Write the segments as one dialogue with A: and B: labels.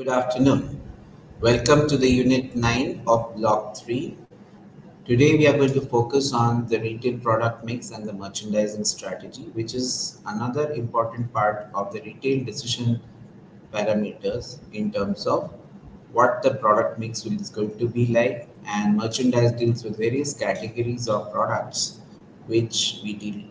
A: Good afternoon. Welcome to the Unit 9 of Block 3. Today we are going to focus on the retail product mix and the merchandising strategy, which is another important part of the retail decision parameters in terms of what the product mix is going to be like, and merchandise deals with various categories of products which the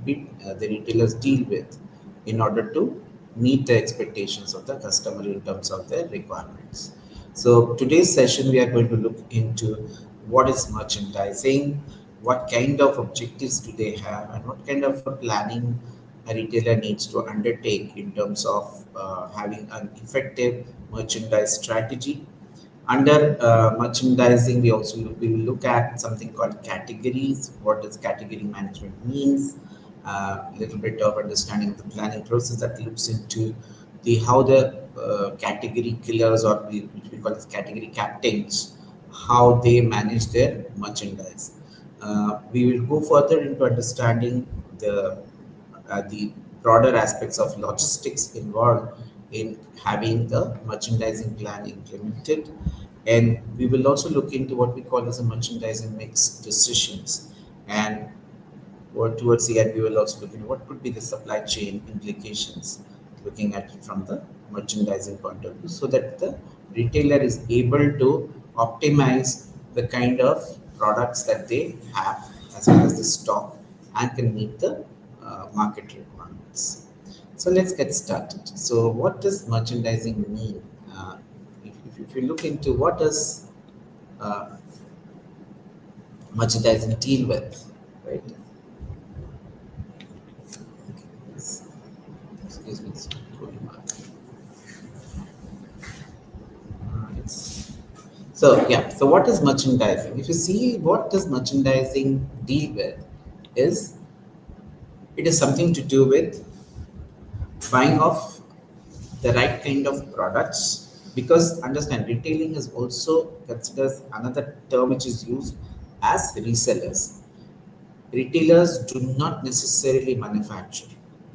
A: retailers deal with in order to meet the expectations of the customer in terms of their requirements. So today's session we are going to look into what is merchandising, what kind of objectives do they have, and what kind of a planning a retailer needs to undertake in terms of having an effective merchandise strategy. Under merchandising, we will look at something called categories. What does category management means? A little bit of understanding of the planning process that looks into the how the category killers, or which we call as category captains, how they manage their merchandise. We will go further into understanding the broader aspects of logistics involved in having the merchandising plan implemented. And we will also look into what we call as a merchandising mix decisions. And towards the end, we will also look into what could be the supply chain implications, looking at it from the merchandising point of view, so that the retailer is able to optimize the kind of products that they have as well as the stock, and can meet the market requirements. So let's get started. So what does merchandising mean? If you look into what does uh, merchandising deal with, right? Excuse me, it's going on. So what is merchandising? If you see what does merchandising deal with, is it is something to do with buying of the right kind of products, because understand retailing is also considers another term which is used as resellers. Retailers do not necessarily manufacture.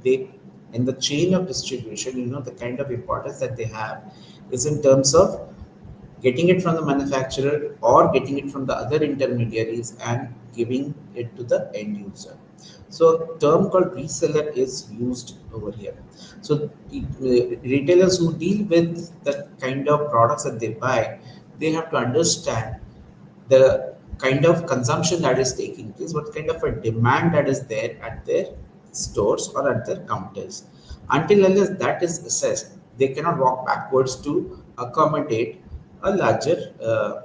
A: They, in the chain of distribution, the kind of importance that they have is in terms of getting it from the manufacturer or getting it from the other intermediaries and giving it to the end user. So term called reseller is used over here. So retailers who deal with the kind of products that they buy, they have to understand the kind of consumption that is taking place, what kind of a demand that is there at their stores or at their counters. Until unless that is assessed, they cannot walk backwards to accommodate a larger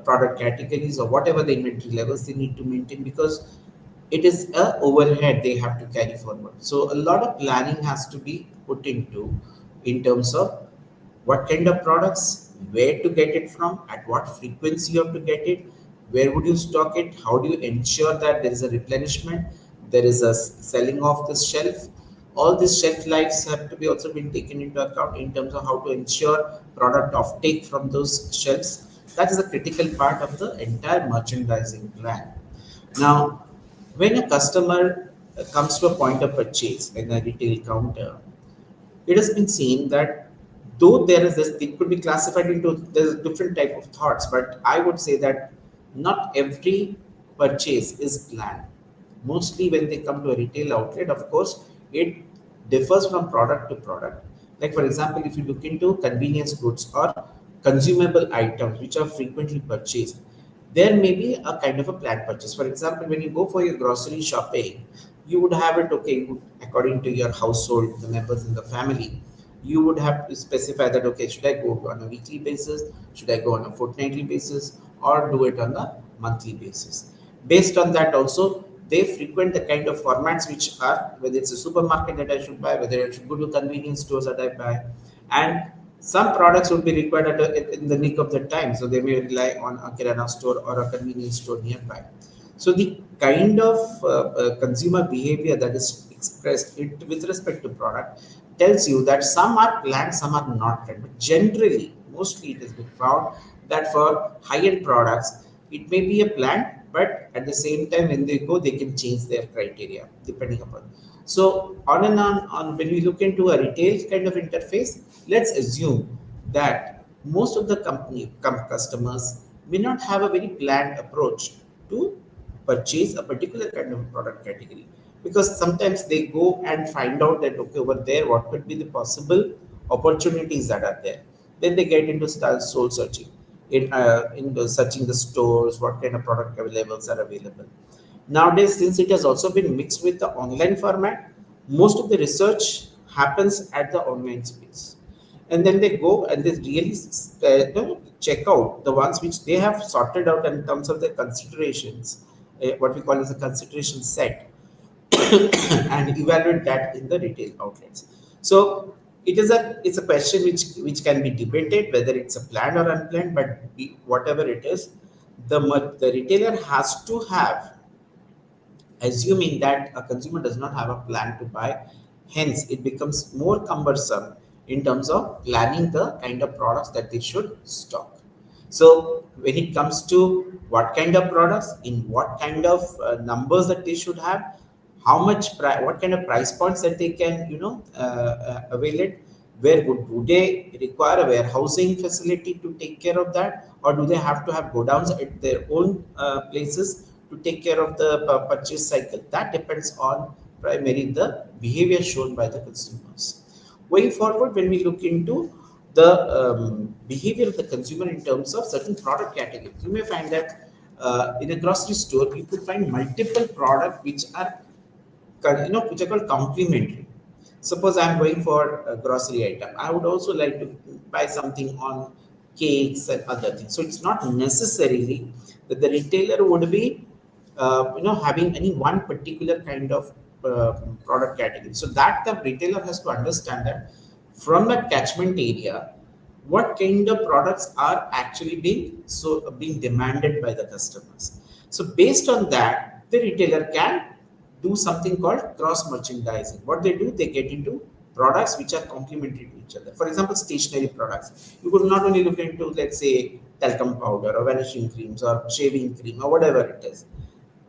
A: product categories or whatever the inventory levels they need to maintain, because it is a overhead they have to carry forward. So a lot of planning has to be put into in terms of what kind of products, where to get it from, at what frequency you have to get it, where would you stock it, how do you ensure that there is a replenishment, there is a selling off the shelf. All these shelf lives have to be also been taken into account in terms of how to ensure product offtake from those shelves. That is a critical part of the entire merchandising plan. Now, when a customer comes to a point of purchase in a retail counter, it has been seen that though there is this, it could be classified into there's different type of thoughts, but I would say that not every purchase is planned. Mostly when they come to a retail outlet, of course, it differs from product to product. Like for example, if you look into convenience goods or consumable items which are frequently purchased, there may be a kind of a planned purchase. For example, when you go for your grocery shopping, you would have it, okay, according to your household, the members in the family. You would have to specify that, okay, should I go on a weekly basis, should I go on a fortnightly basis, or do it on a monthly basis. Based on that also, they frequent the kind of formats which are, whether it's a supermarket that I should buy, whether I should go to convenience stores that I buy. And some products would be required in the nick of the time, so they may rely on a kirana store or a convenience store nearby. So the kind of consumer behavior that is expressed with respect to product tells you that some are planned, some are not planned. But generally, mostly it has been found that for high-end products, it may be a plan, but at the same time, when they go, they can change their criteria depending upon. So on when we look into a retail kind of interface, let's assume that most of the customers may not have a very planned approach to purchase a particular kind of product category, because sometimes they go and find out that okay, over there what could be the possible opportunities that are there. Then they get into start soul searching, in the searching the stores, what kind of product levels are available. Nowadays, since it has also been mixed with the online format, most of the research happens at the online space. And then they go and they really check out the ones which they have sorted out in terms of their considerations, what we call as a consideration set, and evaluate that in the retail outlets. So it's a question which can be debated whether it's a planned or unplanned, but whatever it is, the retailer has to have, assuming that a consumer does not have a plan to buy. Hence, it becomes more cumbersome in terms of planning the kind of products that they should stock. So, when it comes to what kind of products, in what kind of numbers that they should have, how much, what kind of price points that they can, avail it, where do they require a warehousing facility to take care of that, or do they have to have godowns at their own places to take care of the purchase cycle? That depends on primarily the behavior shown by the consumers. Going forward, when we look into the behavior of the consumer in terms of certain product categories, you may find that in a grocery store you could find multiple products which are which are called complementary. Suppose I'm going for a grocery item, I would also like to buy something on cakes and other things. So it's not necessarily that the retailer would be, having any one particular kind of product category. So that the retailer has to understand that from that catchment area, what kind of products are actually being demanded by the customers. So based on that, the retailer can do something called cross merchandising. What they do, they get into products which are complementary to each other. For example, stationery products. You could not only look into, let's say, talcum powder or vanishing creams or shaving cream or whatever it is,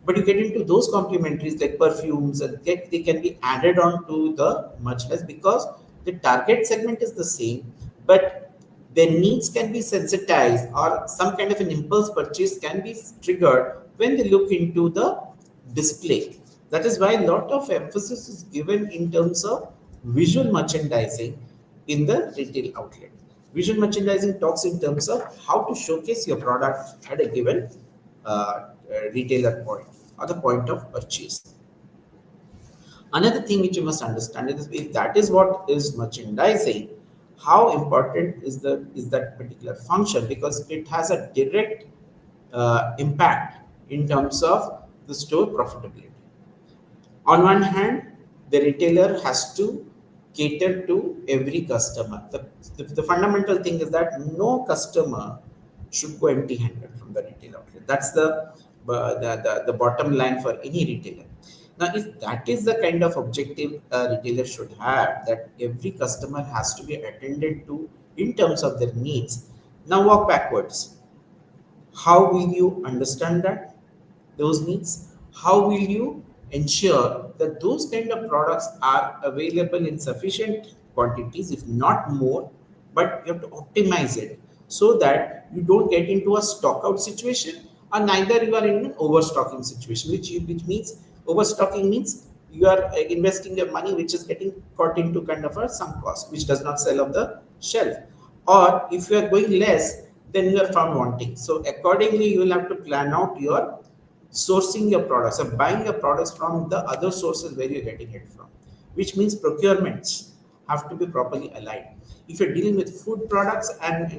A: but you get into those complementaries like perfumes, and they can be added on to the merchandise because the target segment is the same, but their needs can be sensitized, or some kind of an impulse purchase can be triggered when they look into the display. That is why a lot of emphasis is given in terms of visual merchandising in the retail outlet. Visual merchandising talks in terms of how to showcase your product at a given retailer point or the point of purchase. Another thing which you must understand is, if that is what is merchandising, how important is that particular function, because it has a direct impact in terms of the store profitability. On one hand, the retailer has to cater to every customer. The fundamental thing is that no customer should go empty handed from the retail outlet. That's the bottom line for any retailer. Now, if that is the kind of objective a retailer should have, that every customer has to be attended to in terms of their needs, now walk backwards. How will you understand that those needs? How will you ensure that those kind of products are available in sufficient quantities, if not more, but you have to optimize it so that you don't get into a stock out situation, or neither you are in an overstocking situation, which means overstocking means you are investing your money which is getting caught into kind of a sunk cost which does not sell off the shelf, or if you are going less, then you are found wanting. So accordingly, you will have to plan out your sourcing your products or buying your products from the other sources where you're getting it from, which means procurements have to be properly aligned. If you're dealing with food products and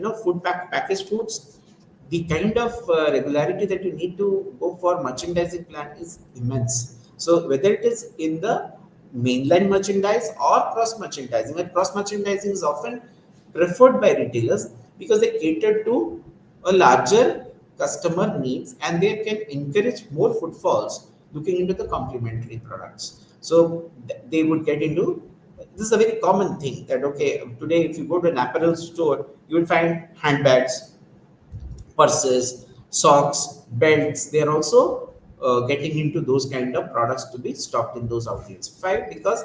A: packaged foods, the kind of regularity that you need to go for merchandising plan is immense. So whether it is in the mainline merchandise or cross merchandising, and cross merchandising is often preferred by retailers because they cater to a larger customer needs and they can encourage more footfalls looking into the complementary products. So they would get into, this is a very common thing that okay, today if you go to an apparel store, you will find handbags, purses, socks, belts. They are also getting into those kind of products to be stocked in those outlets. Why? Because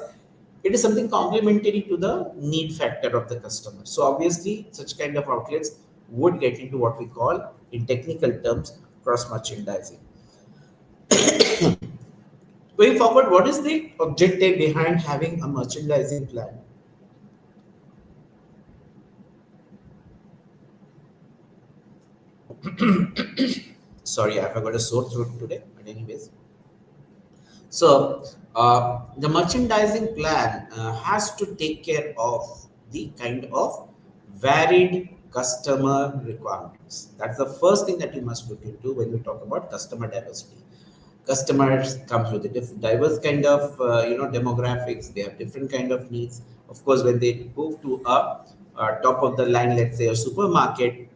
A: it is something complementary to the need factor of the customer. So obviously, such kind of outlets would get into what we call, in technical terms, cross merchandising. Going forward, what is the objective behind having a merchandising plan? Sorry, I have got a sore throat today. But anyways, so the merchandising plan has to take care of the kind of varied customer requirements. That's the first thing that you must look into when you talk about customer diversity. Customers comes with a diverse kind of demographics. They have different kind of needs. Of course, when they move to a top of the line, let's say a supermarket,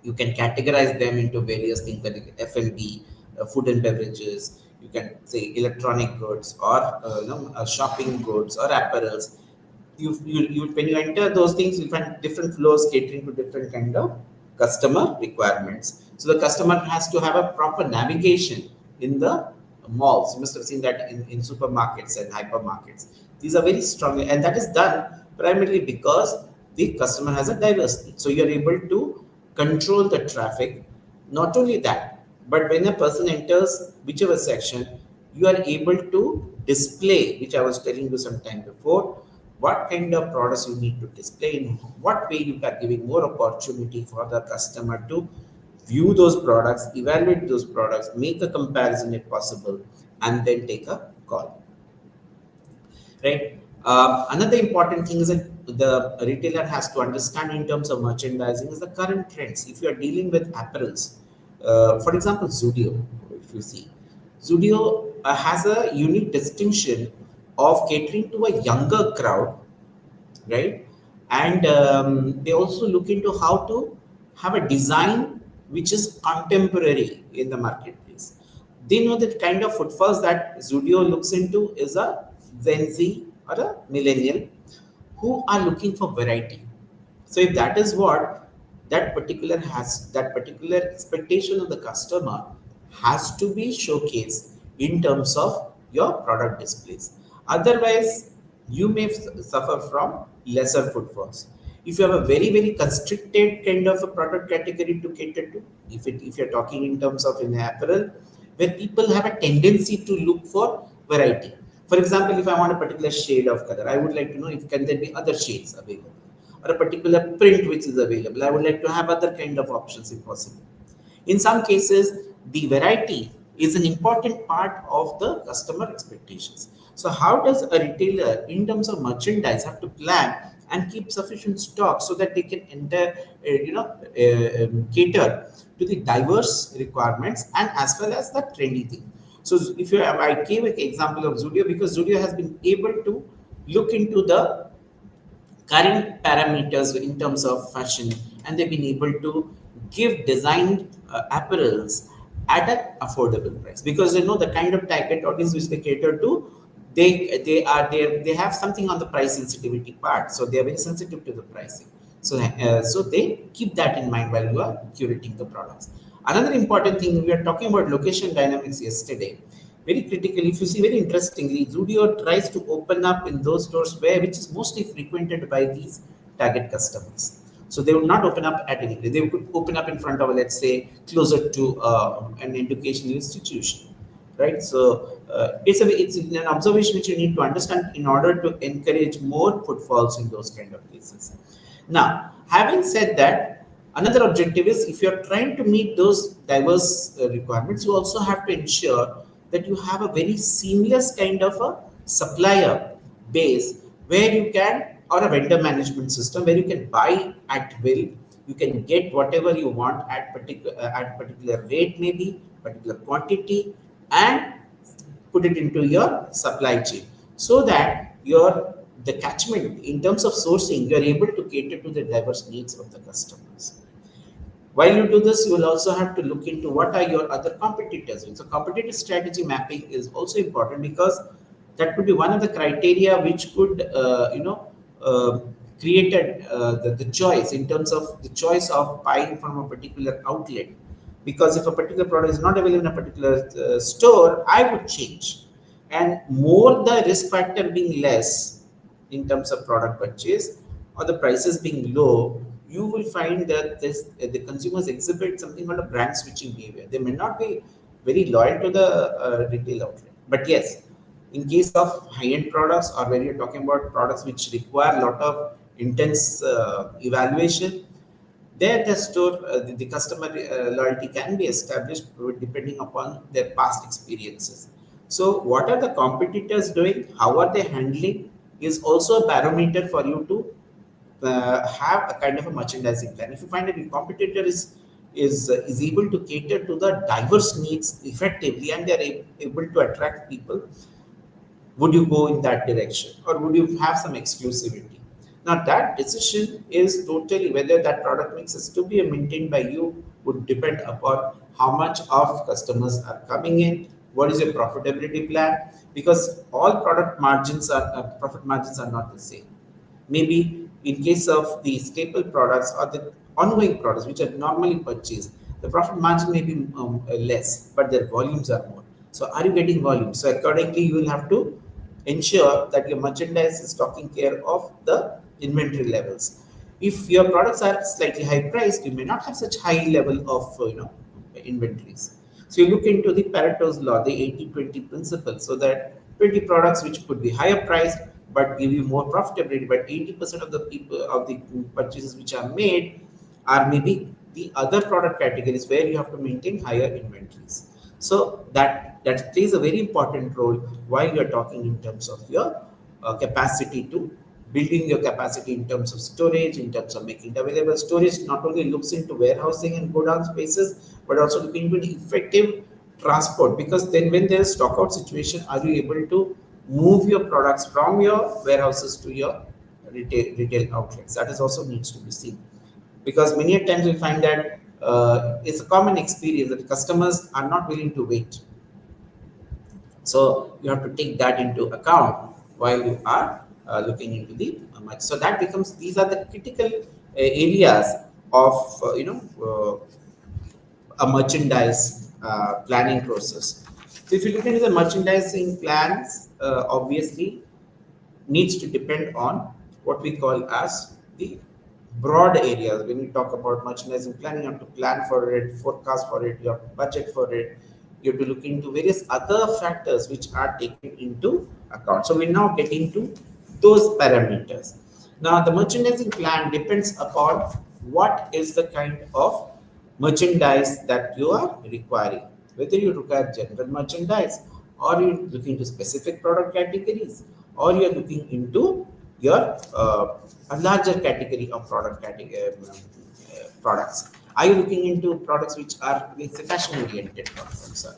A: you can categorize them into various things like F&B, food and beverages. You can say electronic goods or shopping goods or apparels. When you enter those things, you find different floors catering to different kind of customer requirements. So the customer has to have a proper navigation in the malls. You must have seen that in supermarkets and hypermarkets. These are very strong, and that is done primarily because the customer has a diversity. So you are able to control the traffic. Not only that, but when a person enters whichever section, you are able to display, which I was telling you some time before, what kind of products you need to display, in what way you are giving more opportunity for the customer to view those products, evaluate those products, make a comparison if possible, and then take a call. Right? Another important thing is that the retailer has to understand in terms of merchandising is the current trends. If you are dealing with apparels, for example, Zudio, if you see, Zudio has a unique distinction of catering to a younger crowd, right? And they also look into how to have a design which is contemporary in the marketplace. They know that kind of footfalls that Zudio looks into is a Gen Z or a millennial who are looking for variety. So if that is what that particular expectation of the customer has to be showcased in terms of your product displays. Otherwise, you may suffer from lesser footfalls. If you have a very constricted kind of a product category to cater to, if you're talking in terms of an apparel, where people have a tendency to look for variety. For example, if I want a particular shade of color, I would like to know if can there be other shades available, or a particular print which is available. I would like to have other kind of options if possible. In some cases, the variety is an important part of the customer expectations. So, how does a retailer, in terms of merchandise, have to plan and keep sufficient stock so that they can cater to the diverse requirements and as well as the trendy thing. So, if you have, I gave an example of Zudio because Zudio has been able to look into the current parameters in terms of fashion, and they've been able to give designed apparels at an affordable price because they know the kind of target audience which they cater to. They have something on the price sensitivity part, so they are very sensitive to the pricing. So they keep that in mind while you are curating the products. Another important thing, we are talking about location dynamics yesterday. Very critical. If you see, very interestingly, Zudio tries to open up in those stores which is mostly frequented by these target customers. So they would not open up at any place. They could open up in front of, let's say, closer to an educational institution, right? So it's an observation which you need to understand in order to encourage more footfalls in those kind of places. Now, having said that, another objective is if you're trying to meet those diverse requirements, you also have to ensure that you have a very seamless kind of a supplier base where you can, or a vendor management system where you can buy at will, you can get whatever you want at particular rate, maybe particular quantity, and put it into your supply chain so that your the catchment in terms of sourcing, you are able to cater to the diverse needs of the customers. While you do this, you will also have to look into what are your other competitors. So competitive strategy mapping is also important because that could be one of the criteria which could, create the choice in terms of the choice of buying from a particular outlet. Because if a particular product is not available in a particular store, I would change. And more the risk factor being less, in terms of product purchase or the prices being low, you will find that the consumers exhibit something called a brand switching behavior. They may not be very loyal to the retail outlet, but yes, in case of high-end products or when you're talking about products which require a lot of intense evaluation, there, the customer loyalty can be established depending upon their past experiences. So, what are the competitors doing? How are they handling? Is also a barometer for you to have a kind of a merchandising plan. If you find that your competitor is able to cater to the diverse needs effectively and they are able to attract people, would you go in that direction or would you have some exclusivity? Now that decision is totally whether that product mix is to be maintained by you would depend upon how much of customers are coming in, what is your profitability plan, because all product margins are profit margins are not the same. Maybe in case of the staple products or the ongoing products which are normally purchased, the profit margin may be less, but their volumes are more. So, are you getting volume? So, accordingly, you will have to ensure that your merchandise is taking care of the inventory levels. If your products are slightly high priced, you may not have such high level of inventories. So you look into the Pareto's law, the 80-20 principle, so that 20 products which could be higher priced but give you more profitability, but 80% of the people of the purchases which are made are maybe the other product categories where you have to maintain higher inventories. So that plays a very important role while you are talking in terms of your capacity to building your capacity in terms of storage, in terms of making it available. Storage not only looks into warehousing and go down spaces, but also looking into the effective transport. Because then, when there's stockout situation, are you able to move your products from your warehouses to your retail outlets? That is also needs to be seen. Because many a times we find that it's a common experience that customers are not willing to wait, so you have to take that into account while you are looking into the much. So that becomes these are the critical areas of a merchandise planning process. So if you look into the merchandising plans, obviously needs to depend on what we call as the broad areas. When you talk about merchandising planning, you have to plan for it, forecast for it, you have to budget for it, you have to look into various other factors which are taken into account. So we're now getting to those parameters. Now the merchandising plan depends upon what is the kind of merchandise that you are requiring. Whether you require general merchandise or you're looking into specific product categories or you're looking into your a larger category of products. Are you looking into products which are, let's say, fashion oriented products? I'm sorry.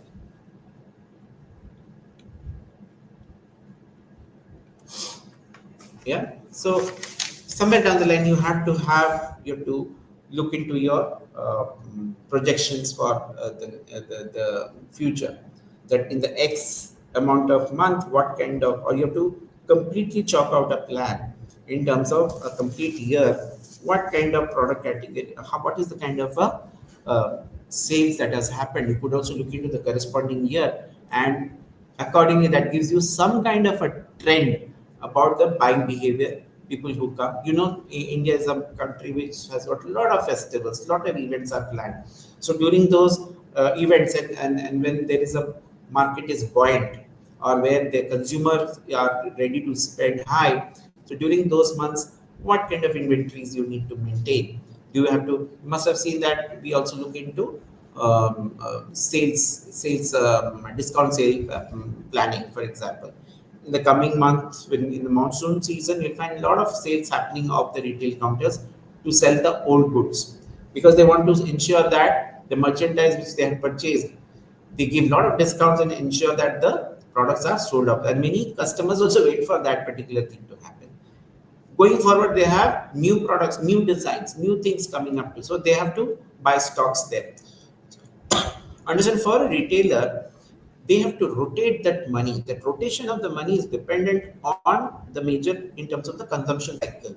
A: Yeah. So somewhere down the line, you have to look into your projections for the future. That in the X amount of month, what kind of, or you have to completely chalk out a plan in terms of a complete year. What kind of product category? What is the kind of sales that has happened? You could also look into the corresponding year, and accordingly, that gives you some kind of a trend about the buying behavior. People who come, India is a country which has got a lot of festivals, a lot of events are planned. So during those events, and when there is a market is buoyant or where the consumers are ready to spend high, so during those months, what kind of inventories you need to maintain? Do you have to? You must have seen that we also look into sales discount sale planning, for example. In the coming months, when in the monsoon season, you'll find a lot of sales happening of the retail counters to sell the old goods, because they want to ensure that the merchandise which they have purchased, they give a lot of discounts and ensure that the products are sold out. And many customers also wait for that particular thing to happen. Going forward, they have new products, new designs, new things coming up to, so they have to buy stocks there. Understand, for a retailer, they have to rotate that money. That rotation of the money is dependent on the major in terms of the consumption cycle.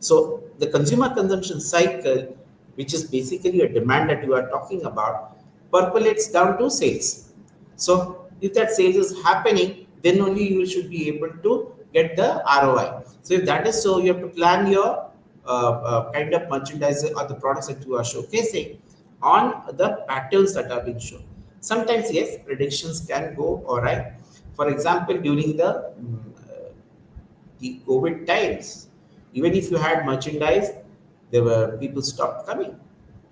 A: So the consumer consumption cycle, which is basically a demand that you are talking about, percolates down to sales. So if that sales is happening, then only you should be able to get the ROI. So if that is so, you have to plan your kind of merchandise or the products that you are showcasing on the patterns that are being shown. Sometimes, yes, predictions can go all right. For example, during the COVID times, even if you had merchandise, there were people stopped coming.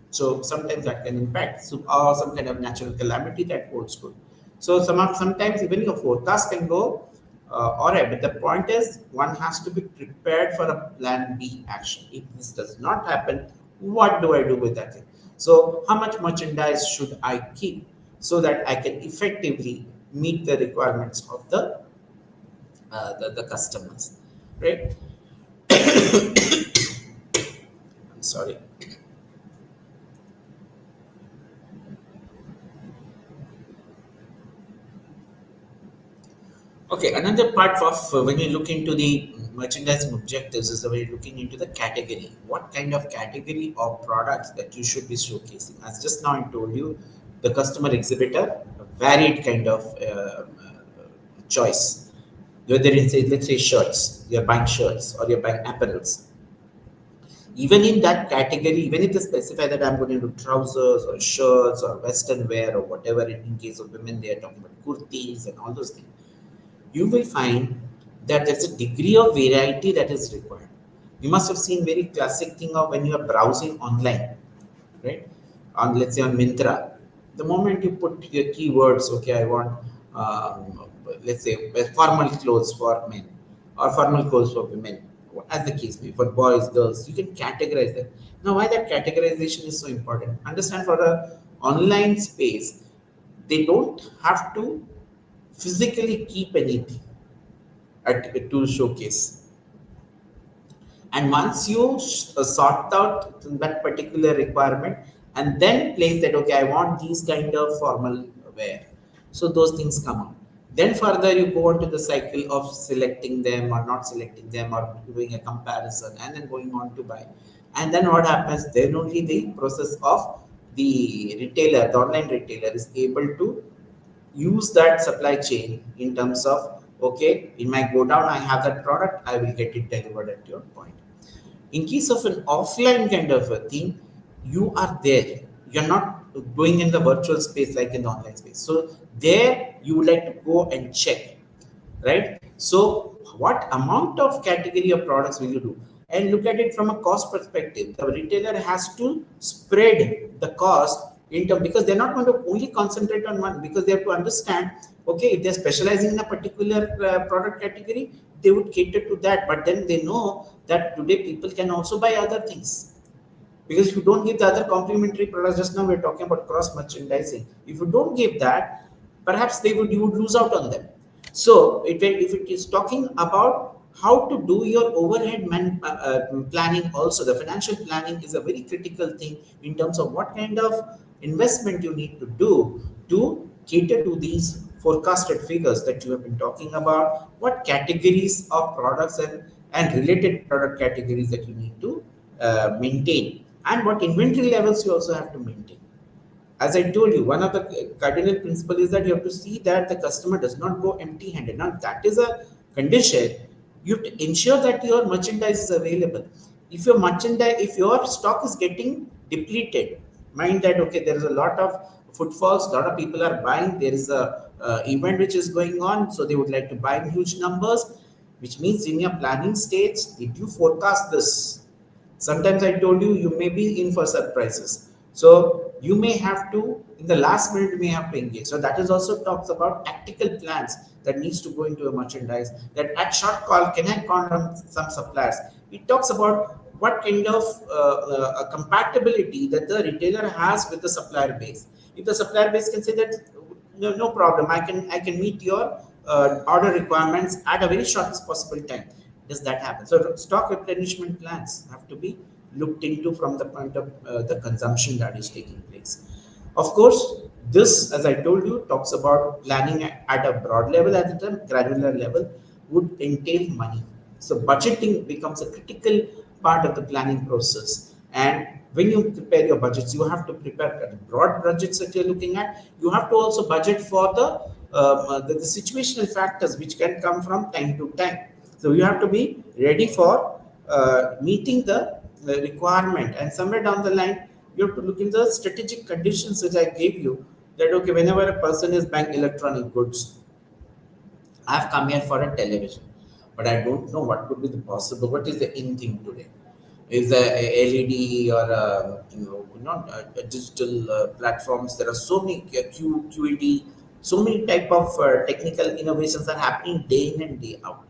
A: So sometimes that can impact. So or some kind of natural calamity that holds good. So sometimes even your forecast can go all right, but the point is one has to be prepared for a plan B action. If this does not happen, what do I do with that thing? So how much merchandise should I keep so that I can effectively meet the requirements of the customers, right? I'm sorry. Okay, another part of when you look into the merchandising objectives is the way you're looking into the category. What kind of category or products that you should be showcasing? As just now I told you, the customer exhibit a varied kind of choice. Whether it's let's say shirts, you're buying shirts or you're buying apparels. Even in that category, even if they specify that I'm going to do trousers or shirts or western wear or whatever, in case of women, they are talking about kurtis and all those things, you will find that there's a degree of variety that is required. You must have seen very classic thing of when you are browsing online, right? On let's say on Mintra, the moment you put your keywords, okay, I want let's say formal clothes for men or formal clothes for women, as the case may be, for boys, girls, you can categorize them. Now, why that categorization is so important? Understand for a online space, they don't have to physically keep anything to showcase. And once you sort out that particular requirement and then place that, okay, I want these kind of formal wear. So those things come out. Then further you go on to the cycle of selecting them or not selecting them or doing a comparison and then going on to buy. And then what happens? Then only the process of the retailer, the online retailer is able to use that supply chain in terms of okay, in my go down I have that product, I will get it delivered at your point. In case of an offline kind of a thing, you are there. You're not going in the virtual space like in the online space. So there you would like to go and check, right? So what amount of category of products will you do? And look at it from a cost perspective. The retailer has to spread the cost in term because they're not going to only concentrate on one because they have to understand, okay, if they're specializing in a particular product category, they would cater to that. But then they know that today people can also buy other things because if you don't give the other complementary products, just now we're talking about cross merchandising. If you don't give that, perhaps you would lose out on them. So if it is talking about how to do your overhead planning, also the financial planning is a very critical thing in terms of what kind of investment you need to do to cater to these forecasted figures that you have been talking about. What categories of products and related product categories that you need to maintain, and what inventory levels you also have to maintain. As I told you, one of the cardinal principle is that you have to see that the customer does not go empty handed. Now that is a condition. You have to ensure that your merchandise is available. If your merchandise, if your stock is getting depleted, mind that okay, there is a lot of footfalls, a lot of people are buying, there is a event which is going on, so they would like to buy in huge numbers, which means in your planning stage, did you forecast this? Sometimes I told you, you may be in for surprises. So you may have to, in the last minute, you may have to engage. So that is also talks about tactical plans that needs to go into a merchandise. That at short call, can I call on some suppliers? It talks about what kind of compatibility that the retailer has with the supplier base. If the supplier base can say that no problem, I can meet your order requirements at a very shortest possible time. Does that happen? So stock replenishment plans have to be looked into from the point of the consumption that is taking place. Of course, this, as I told you, talks about planning at a broad level, at a granular level, would entail money. So budgeting becomes a critical part of the planning process. And when you prepare your budgets, you have to prepare broad budgets that you're looking at. You have to also budget for the situational factors which can come from time to time. So you have to be ready for meeting the requirement, and somewhere down the line, you have to look into the strategic conditions which I gave you. That okay, whenever a person is buying electronic goods, I've come here for a television, but I don't know what could be the possible. What is the in thing today? Is a LED or a digital platforms? There are so many QED, so many type of technical innovations are happening day in and day out.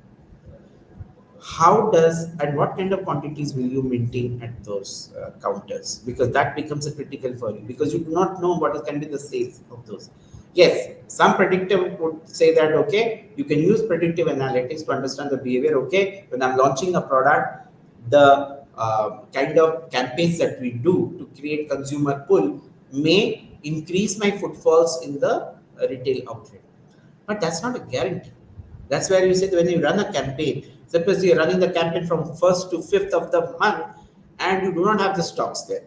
A: How does and what kind of quantities will you maintain at those counters, because that becomes a critical for you, because you do not know what can be the sales of those. Yes, some predictive would say that okay, you can use predictive analytics to understand the behavior. Okay, when I'm launching a product, the kind of campaigns that we do to create consumer pull may increase my footfalls in the retail outlet, but that's not a guarantee. That's where you say that when you run a campaign, suppose you're running the campaign from 1st to 5th of the month and you do not have the stocks there.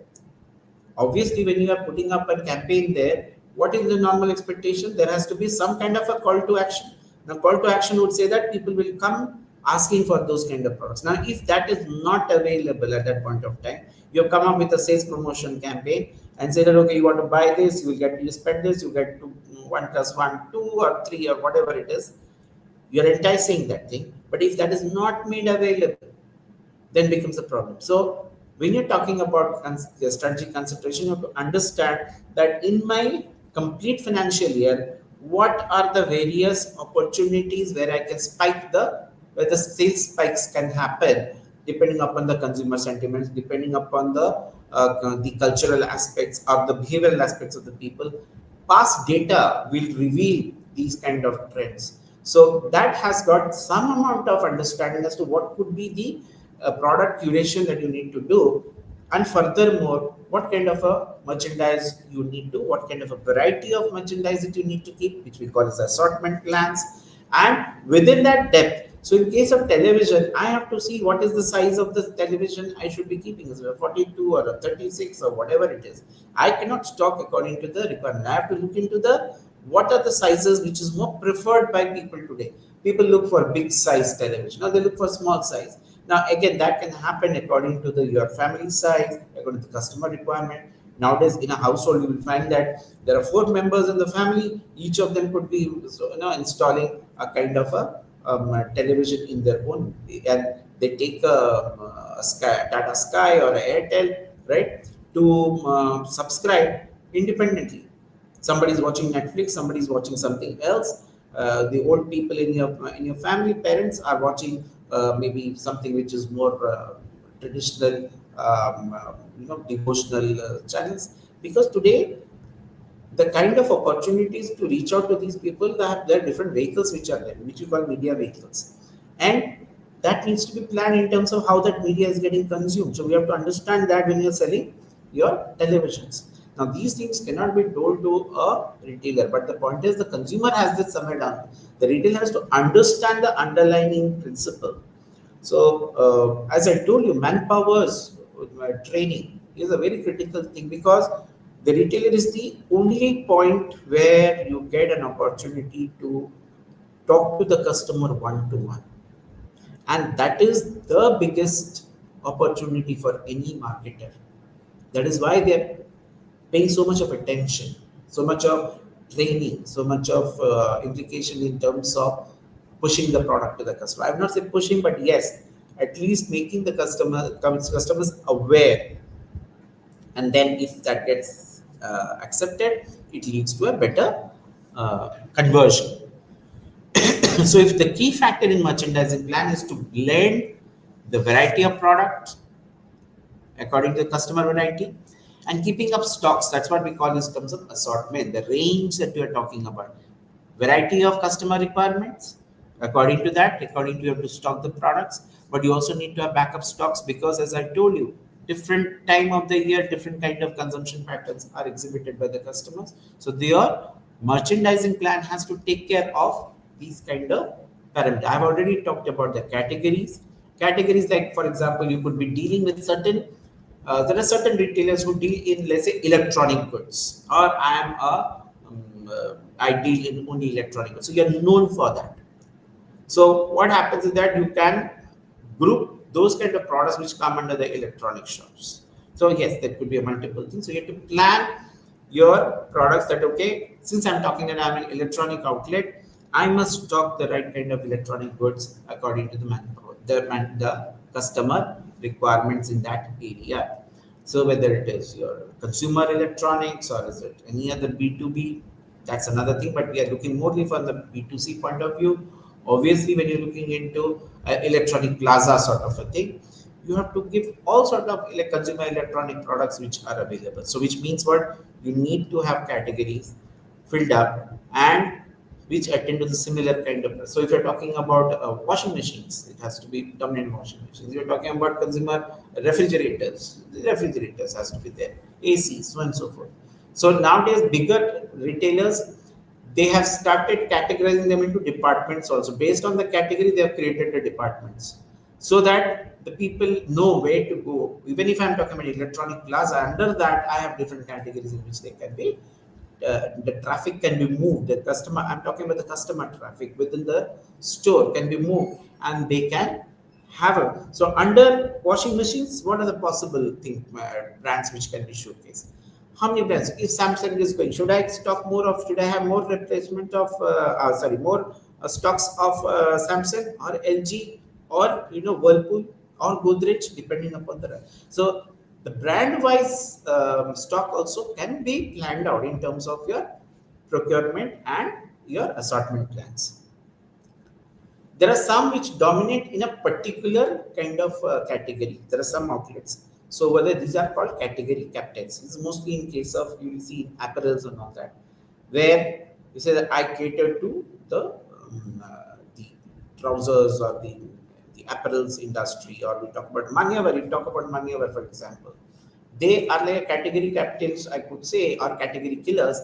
A: Obviously, when you are putting up a campaign there, what is the normal expectation? There has to be some kind of a call to action. Now, call to action would say that people will come asking for those kind of products. Now, if that is not available at that point of time, you have come up with a sales promotion campaign and say that okay, you want to buy this, you will get, you spend this, you get two, one plus one, two or three or whatever it is. You're enticing that thing, but if that is not made available, then becomes a problem. So when you're talking about strategic concentration, you have to understand that in my complete financial year, what are the various opportunities where I can spike where the sales spikes can happen, depending upon the consumer sentiments, depending upon the cultural aspects or the behavioral aspects of the people. Past data will reveal these kind of trends. So that has got some amount of understanding as to what could be the product curation that you need to do, and furthermore what kind of a merchandise you need to, what kind of a variety of merchandise that you need to keep, which we call as assortment plans, and within that depth. So in case of television, I have to see what is the size of the television I should be keeping, is it a 42 or a 36 or whatever it is. I cannot stock according to the requirement. I have to look into the what are the sizes which is more preferred by people today. People look for big size television, now they look for small size. Now again, that can happen according to the your family size, according to the customer requirement. Nowadays in a household you will find that there are four members in the family, each of them could be installing a kind of a television in their own, and they take a Tata Sky or a Airtel, right, to subscribe independently. Somebody is watching Netflix, somebody is watching something else. The old people in your family, parents are watching maybe something which is more traditional, devotional channels. Because today the kind of opportunities to reach out to these people, that there are different vehicles which are there, which you call media vehicles, and that needs to be planned in terms of how that media is getting consumed. So we have to understand that when you're selling your televisions. Now these things cannot be told to a retailer, but the point is the consumer has this somewhere down. The retailer has to understand the underlying principle. So, as I told you, manpower's training is a very critical thing, because the retailer is the only point where you get an opportunity to talk to the customer one to one, and that is the biggest opportunity for any marketer. That is why they're paying so much of attention, so much of training, so much of implication in terms of pushing the product to the customer. I have not said pushing, but yes, at least making the customers aware, and then if that gets accepted, it leads to a better conversion. So, if the key factor in merchandising plan is to blend the variety of products according to the customer variety, and keeping up stocks, that's what we call in terms of assortment, the range that we are talking about, variety of customer requirements. According to that, according to, you have to stock the products, but you also need to have backup stocks, because as I told you, different time of the year, different kind of consumption patterns are exhibited by the customers. So their merchandising plan has to take care of these kind of parameters. I've already talked about the categories. Categories like, for example, you could be dealing with certain there are certain retailers who deal in, let's say, electronic goods, or I deal in only electronic goods. So you're known for that. So what happens is that you can group those kind of products which come under the electronic shops. So yes, there could be a multiple things. So you have to plan your products that okay, since I'm talking that I'm an electronic outlet, I must stock the right kind of electronic goods according to the the customer requirements in that area. So whether it is your consumer electronics or is it any other B2B, that's another thing. But we are looking more from the B2C point of view. Obviously, when you're looking into electronic plaza sort of a thing, you have to give all sort of consumer electronic products which are available. So which means what you need to have categories filled up and which attend to the similar kind of. So if you're talking about washing machines, it has to be dominant washing machines. You're talking about consumer refrigerators, the refrigerators has to be there, AC, so on and so forth. So nowadays, bigger retailers, they have started categorizing them into departments also. Based on the category, they have created the departments so that the people know where to go. Even if I'm talking about electronic plaza, under that I have different categories in which they can be the traffic can be moved. The customer, I'm talking about the customer traffic within the store can be moved and they can have a. So under washing machines, what are the possible brands which can be showcased? How many brands? If Samsung is going, should I stock more of? Should I have more replacement of? More stocks of Samsung or LG or Whirlpool or Godrej, depending upon the. So the brand wise stock also can be planned out in terms of your procurement and your assortment plans. There are some which dominate in a particular kind of category. There are some outlets. So whether these are called category captains. This is mostly in case of you will see in apparels and all that, where you say that I cater to the trousers or the apparels industry, or we talk about Manyavar. You talk about Manyavar, for example. They are like category captains, I could say, or category killers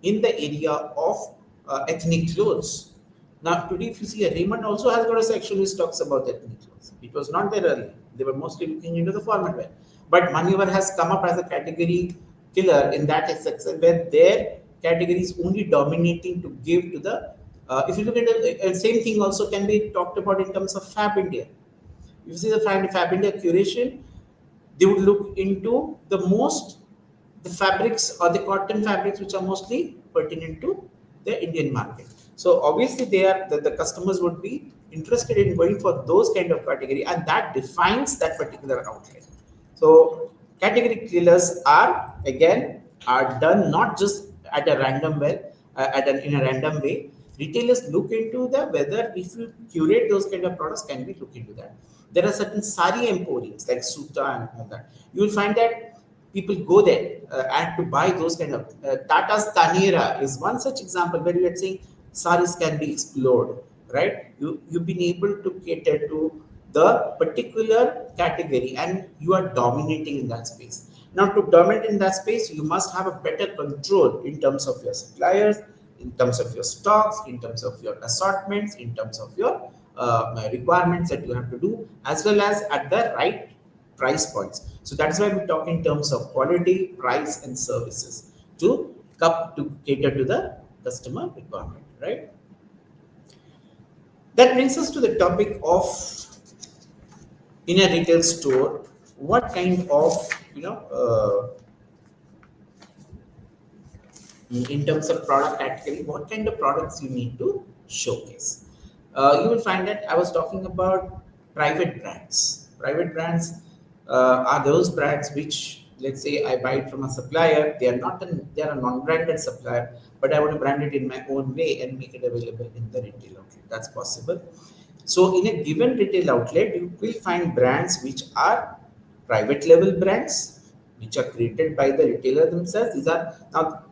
A: in the area of ethnic clothes. Now, today, if you see, Raymond also has got a section which talks about ethnic clothes. It was not there earlier. They were mostly looking into the formal wear. But Manyavar has come up as a category killer in that section where their category is only dominating to give to the. If you look at the same thing, also can be talked about in terms of Fab India. If you see the Fab India curation, they would look into the fabrics or the cotton fabrics which are mostly pertinent to the Indian market. So obviously the customers would be interested in going for those kind of category, and that defines that particular outlet. So category killers are done not just at a random way, in a random way. Retailers look into the whether if you curate those kind of products, can we look into that. There are certain sari emporiums like Suta and all that. You will find that people go there and to buy those kind of Tata's Tanera is one such example where you are saying saris can be explored, right? You've been able to cater to the particular category and you are dominating in that space. Now, to dominate in that space, you must have a better control in terms of your suppliers, in terms of your stocks, in terms of your assortments, in terms of your requirements that you have to do, as well as at the right price points. So that's why we talk in terms of quality, price, and services to cater to the customer requirement, right? That brings us to the topic of in a retail store, what kind of in terms of product category, what kind of products you need to showcase. You will find that I was talking about private brands. Private brands are those brands which, let's say, I buy it from a supplier. They are a non-branded supplier, but I want to brand it in my own way and make it available in the retail outlet. That's possible. So, in a given retail outlet, you will find brands which are private label brands, which are created by the retailer themselves. These are now,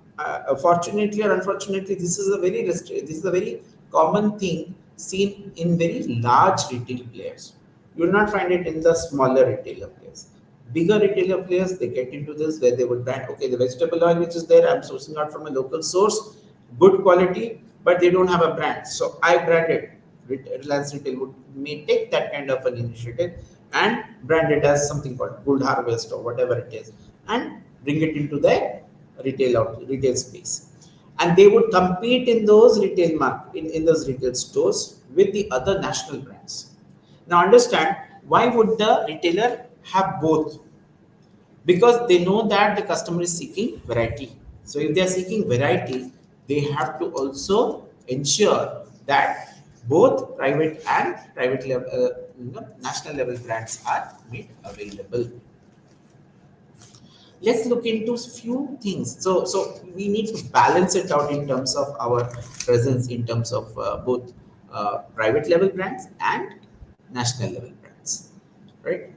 A: fortunately or unfortunately, this is a very common thing seen in very large retail players. You will not find it in the smaller retailer players. Bigger retailer players, they get into this where they would brand, okay, the vegetable oil which is there, I'm sourcing out from a local source, good quality, but they don't have a brand. So I brand it. Reliance Retail may take that kind of an initiative and brand it as something called Good Harvest or whatever it is, and bring it into the retail space. and they would compete in those retail market in those retail stores with the other national brands. Now understand, why would the retailer have both? Because they know that the customer is seeking variety. So if they are seeking variety, they have to also ensure that both private and private level, national level brands are made available. Let's look into few things. So we need to balance it out in terms of our presence in terms of both private level brands and national level brands, right?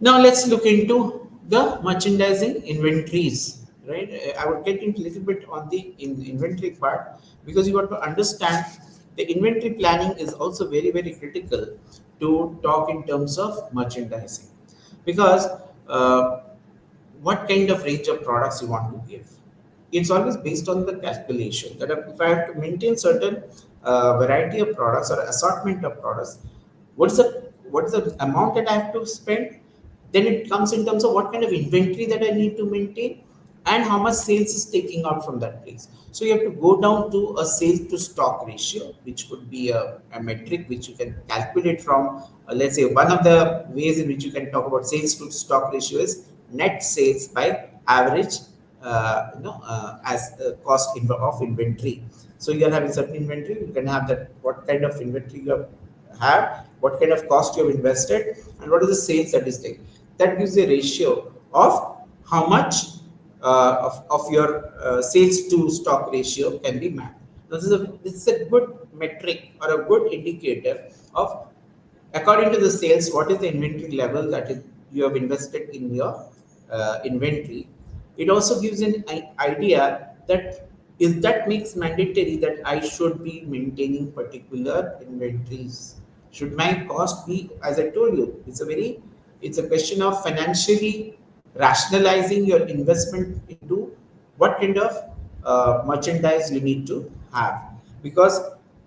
A: Now let's look into the merchandising inventories, right? I would get into a little bit on the inventory part, because you have to understand the inventory planning is also very critical to talk in terms of merchandising, because uh, what kind of range of products you want to give. It's always based on the calculation that if I have to maintain certain variety of products or assortment of products, what is the amount that I have to spend? Then it comes in terms of what kind of inventory that I need to maintain and how much sales is taking out from that place. So you have to go down to a sales to stock ratio, which could be a metric which you can calculate from. Let's say one of the ways in which you can talk about sales to stock ratio is net sales by average, as of inventory. So you are having certain inventory, you can have that what kind of inventory have, what kind of cost you have invested, and what is the sales that is taken. That gives a ratio of how much of your sales to stock ratio can be met. This is a good metric or a good indicator of, according to the sales, what is the inventory level that is you have invested in your inventory. It also gives an idea that is that makes mandatory that I should be maintaining particular inventories. Should my cost be, as I told you, it's a question of financially rationalizing your investment into what kind of merchandise you need to have. Because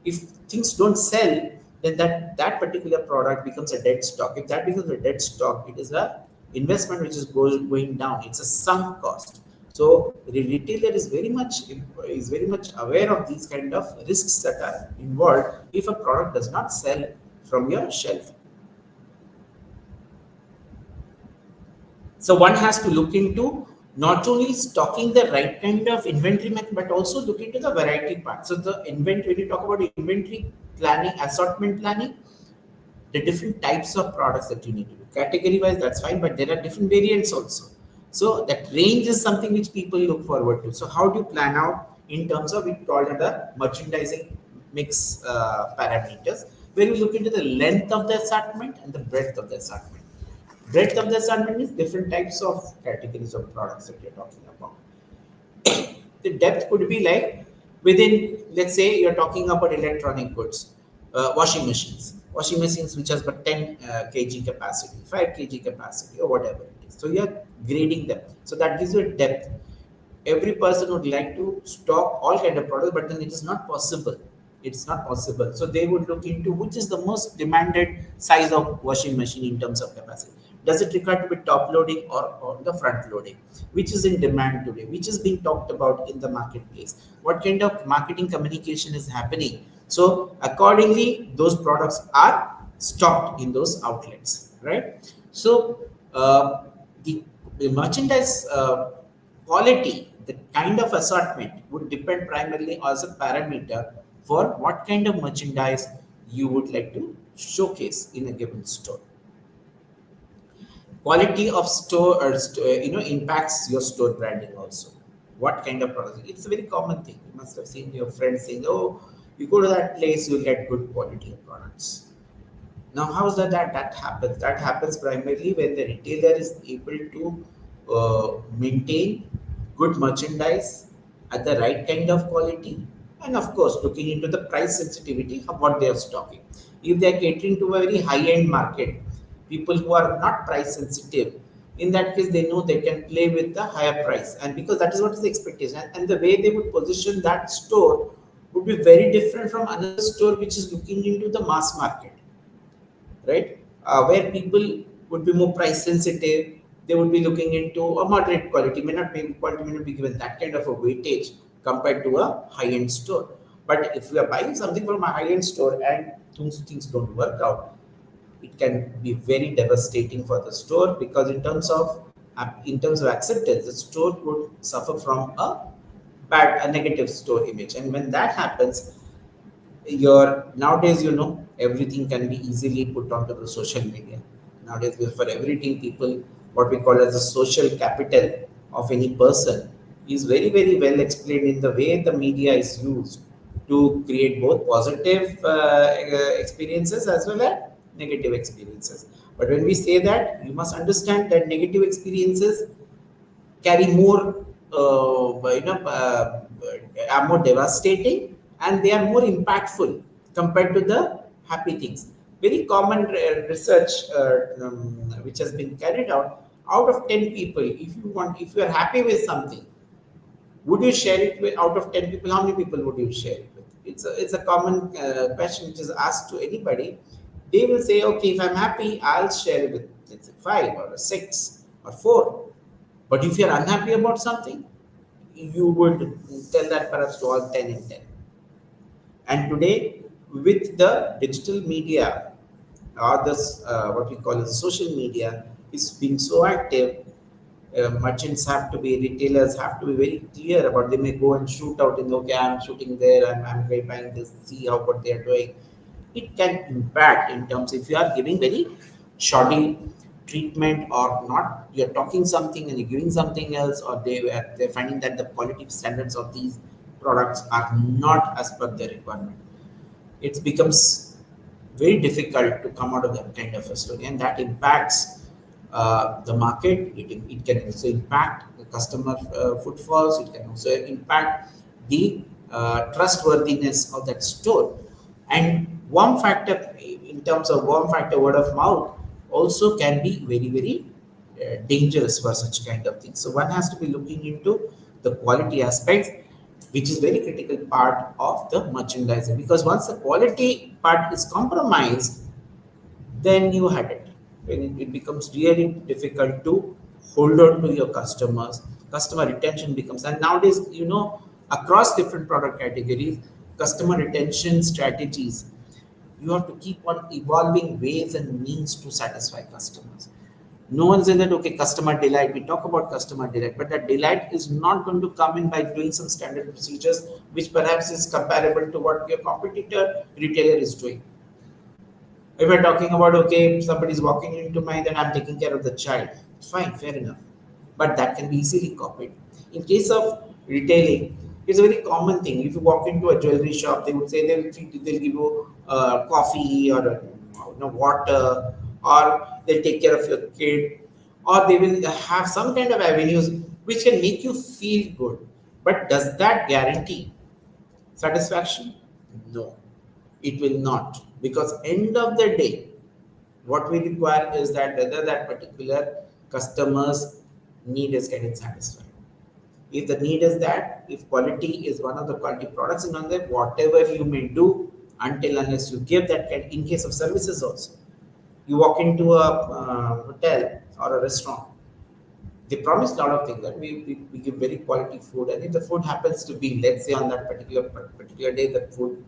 A: if things don't sell, then that particular product becomes a dead stock. If that becomes a dead stock, it is a investment which is going down. It's a sunk cost. So the retailer is very much aware of these kind of risks that are involved if a product does not sell from your shelf. So one has to look into not only stocking the right kind of inventory method, but also look into the variety part. So the inventory, when you talk about inventory planning, assortment planning, the different types of products that you need to do. Category wise, that's fine, but there are different variants also. So that range is something which people look forward to. So how do you plan out in terms of, we call it the merchandising mix parameters, where you look into the length of the assortment and the breadth of the assortment. Breadth of the assortment is different types of categories of products that you're talking about. The depth could be like within, let's say you're talking about electronic goods, washing machines which has got 10 kg capacity, 5 kg capacity, or whatever it is. So you're grading them. So that gives you a depth. Every person would like to stock all kind of products, but then it is not possible. It's not possible. So they would look into which is the most demanded size of washing machine in terms of capacity. Does it require to be top loading or the front loading? Which is in demand today? Which is being talked about in the marketplace? What kind of marketing communication is happening? So accordingly, those products are stocked in those outlets, right? So the merchandise quality, the kind of assortment would depend primarily as a parameter for what kind of merchandise you would like to showcase in a given store. Quality of store or impacts your store branding also. What kind of product? It's a very common thing. You must have seen your friends saying, "Oh, you go to that place, you'll get good quality of products." Now, how's that happens? That happens primarily when the retailer is able to maintain good merchandise at the right kind of quality, and of course, looking into the price sensitivity of what they are stocking. If they are catering to a very high-end market, people who are not price sensitive, in that case, they know they can play with the higher price, and because that is what is the expectation, and the way they would position that store would be very different from another store which is looking into the mass market, right? Where people would be more price sensitive, they would be looking into a moderate quality, may not be quality, may not be given that kind of a weightage. compared to a high-end store. But if you are buying something from a high-end store and things don't work out, it can be very devastating for the store, because in terms of acceptance, the store could suffer from a negative store image. And when that happens, your nowadays, everything can be easily put onto the social media. Nowadays, for everything, people, what we call as the social capital of any person, is very very well explained in the way the media is used to create both positive experiences as well as negative experiences. But when we say that, you must understand that negative experiences carry more, are more devastating, and they are more impactful compared to the happy things. Very common research which has been carried out of 10 people, if you are happy with something, would you share it with, out of 10 people, how many people would you share it with? It's a common question which is asked to anybody. They will say, okay, if I'm happy, I'll share it with, let's say, 5 or a 6 or 4. But if you're unhappy about something, you would tell that perhaps to all 10 in 10. And today, with the digital media, or this what we call as social media, is being so active, merchants have to be, retailers have to be very clear about. They may go and shoot out in, okay, I'm shooting there, I'm buying this, see how what they are doing. It can impact in terms, if you are giving very shoddy treatment or not, you're talking something and you're giving something else, or they're finding that the quality standards of these products are not as per their requirement. It becomes very difficult to come out of that kind of a story, and that impacts the market. It can also impact the customer footfalls. It can also impact the trustworthiness of that store. And warm factor, in terms of warm factor, word of mouth also can be very very dangerous for such kind of things. So one has to be looking into the quality aspects, which is very critical part of the merchandising, because once the quality part is compromised, then you had it. When it becomes really difficult to hold on to your customers, customer retention becomes, and nowadays, across different product categories, customer retention strategies, you have to keep on evolving ways and means to satisfy customers. No one says that, okay, customer delight. We talk about customer delight, but that delight is not going to come in by doing some standard procedures, which perhaps is comparable to what your competitor retailer is doing. If we're talking about, okay, somebody is walking into my, then I'm taking care of the child. Fine, fair enough. But that can be easily copied. In case of retailing, it's a very common thing. If you walk into a jewelry shop, they would say they'll give you coffee or water, or they'll take care of your kid, or they will have some kind of avenues which can make you feel good. But does that guarantee satisfaction? No, it will not, because end of the day, what we require is that whether that particular customer's need is getting satisfied. If the need is that, if quality is one of the quality products in on that, whatever you may do, until unless you give that in case of services also. You walk into a hotel or a restaurant, they promise a lot of things, that we give very quality food, and if the food happens to be, let's say, on that particular day, the food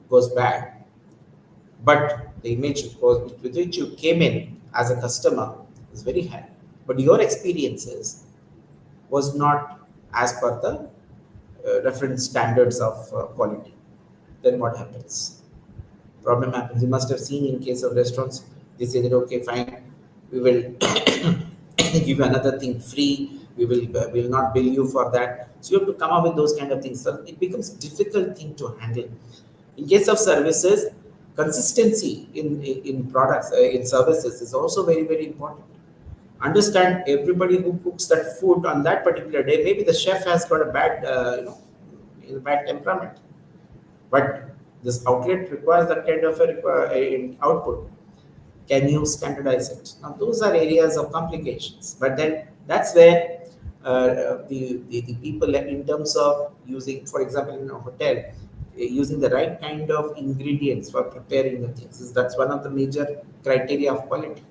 A: goes bad, but the image with which you came in as a customer is very high, but your experiences was not as per the reference standards of quality, then what happens? Problem happens. You must have seen in case of restaurants, they say that, okay, fine, we will give you another thing free. We will not bill you for that. So you have to come up with those kind of things. So it becomes difficult thing to handle. In case of services, consistency in products, in services, is also very very important. Understand, everybody who cooks that food on that particular day, maybe the chef has got a bad bad temperament, but this outlet requires that kind of a output. Can you standardize it? Now those are areas of complications, but then that's where the people, in terms of using, for example, in a hotel, using the right kind of ingredients for preparing the things, that's one of the major criteria of quality.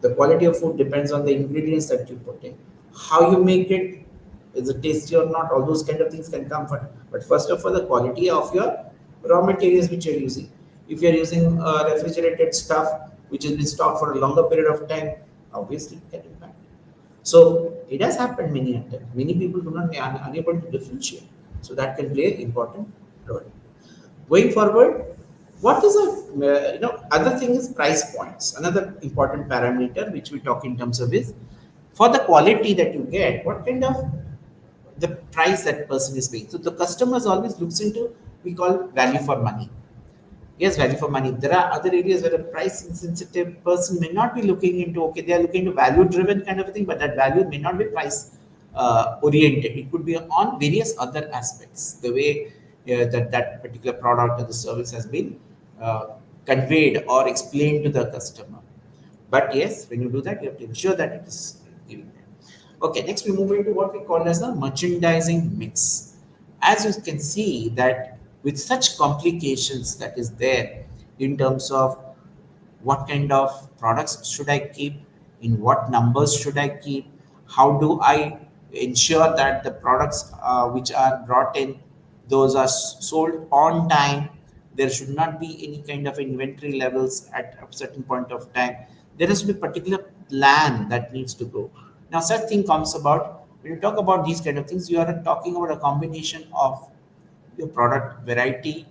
A: The quality of food depends on the ingredients that you put in, how you make it, is it tasty or not, all those kind of things can come for. But first of all, the quality of your raw materials which you're using. If you're using refrigerated stuff which has been stocked for a longer period of time, obviously it can impact. So it has happened many a time. Many people do not are unable to differentiate. So that can play an important role. Going forward, what is a other thing is price points. Another important parameter which we talk in terms of is for the quality that you get, what kind of the price that person is paying. So the customers always looks into we call value for money. Yes, value for money. There are other areas where a price insensitive person may not be looking into, okay, they are looking into value driven kind of a thing, but that value may not be price oriented. It could be on various other aspects. The way that particular product or the service has been uh, conveyed or explained to the customer. But yes, when you do that, you have to ensure that it is giving them. Okay, next we move into what we call as the merchandising mix. As you can see that with such complications that is there in terms of what kind of products should I keep, in what numbers should I keep, how do I ensure that the products which are brought in, those are sold on time. There should not be any kind of inventory levels at a certain point of time. There has to be a particular plan that needs to go. Now such thing comes about when you talk about these kind of things, you are talking about a combination of your product variety,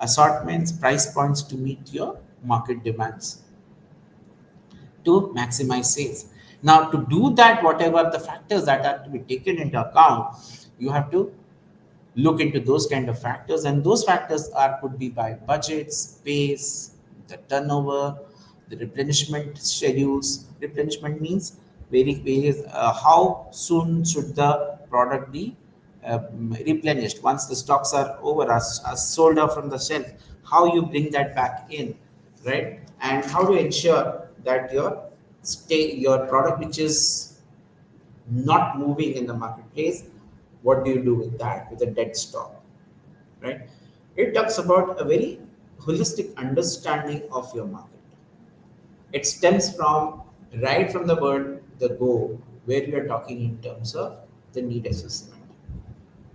A: assortments, price points to meet your market demands to maximize sales. Now, to do that, whatever the factors that are to be taken into account, you have to look into those kind of factors, and those factors are could be by budgets, pace, the turnover, the replenishment schedules. Replenishment means various how soon should the product be replenished once the stocks are over, are sold out from the shelf. How you bring that back in, right? And how to ensure that your product which is not moving in the marketplace, what do you do with that, with a dead stock, right? It talks about a very holistic understanding of your market. It stems from right from the word the go, where we are talking in terms of the need assessment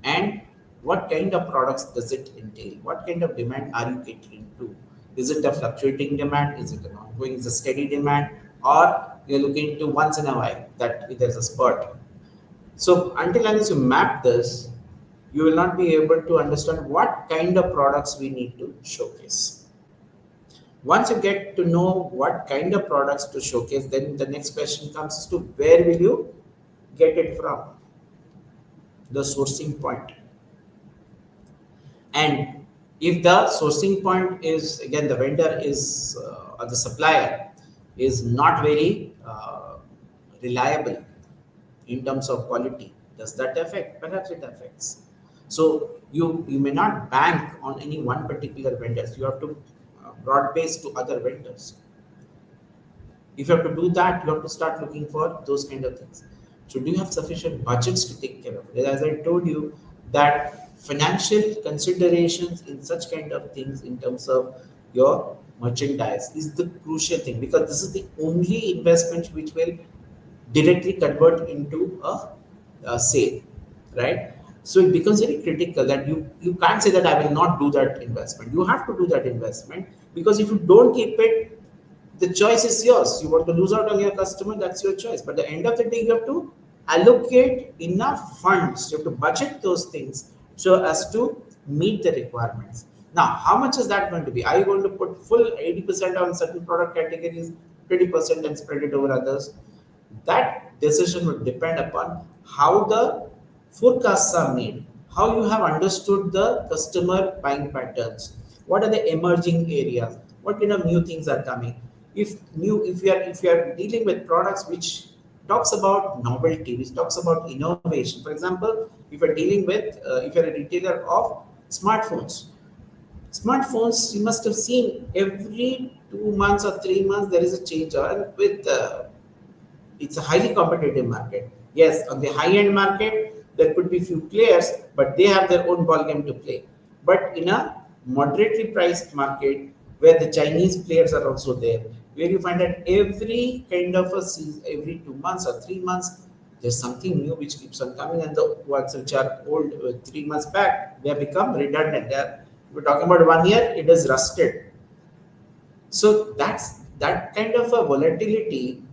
A: and what kind of products does it entail, what kind of demand are you catering to. Is it a fluctuating demand, is it an ongoing, is it a steady demand, or you're looking to once in a while that there's a spurt. So until unless you map this, you will not be able to understand what kind of products we need to showcase. Once you get to know what kind of products to showcase, then the next question comes as to where will you get it from, the sourcing point. And if the sourcing point is again the vendor is or the supplier is not very reliable in terms of quality, does that affect? Perhaps it affects. So you may not bank on any one particular vendor. You have to broad base to other vendors. If you have to do that, you have to start looking for those kind of things. So do you have sufficient budgets to take care of it? As I told you, that financial considerations in such kind of things in terms of your merchandise is the crucial thing, because this is the only investment which will directly convert into a sale, right? So it becomes very critical that you can't say that I will not do that investment. You have to do that investment, because if you don't keep it, the choice is yours. You want to lose out on your customer, that's your choice. But at the end of the day, you have to allocate enough funds. You have to budget those things so as to meet the requirements. Now, how much is that going to be? Are you going to put full 80% on certain product categories, 20% and spread it over others? That decision will depend upon how the forecasts are made, how you have understood the customer buying patterns, what are the emerging areas, what kind of new things are coming. If you are dealing with products which talks about novelty, which talks about innovation. For example, if you're dealing with if you're a retailer of smartphones, smartphones, you must have seen every 2 months or 3 months there is a change. And with it's a highly competitive market. Yes, on the high end market, there could be few players, but they have their own ball game to play. But in a moderately priced market, where the Chinese players are also there, where you find that every kind of a season, every 2 months or 3 months, There's something new which keeps on coming, and the ones which are old 3 months back, they have become redundant. We're talking about 1 year, it is rusted. So that kind of a volatility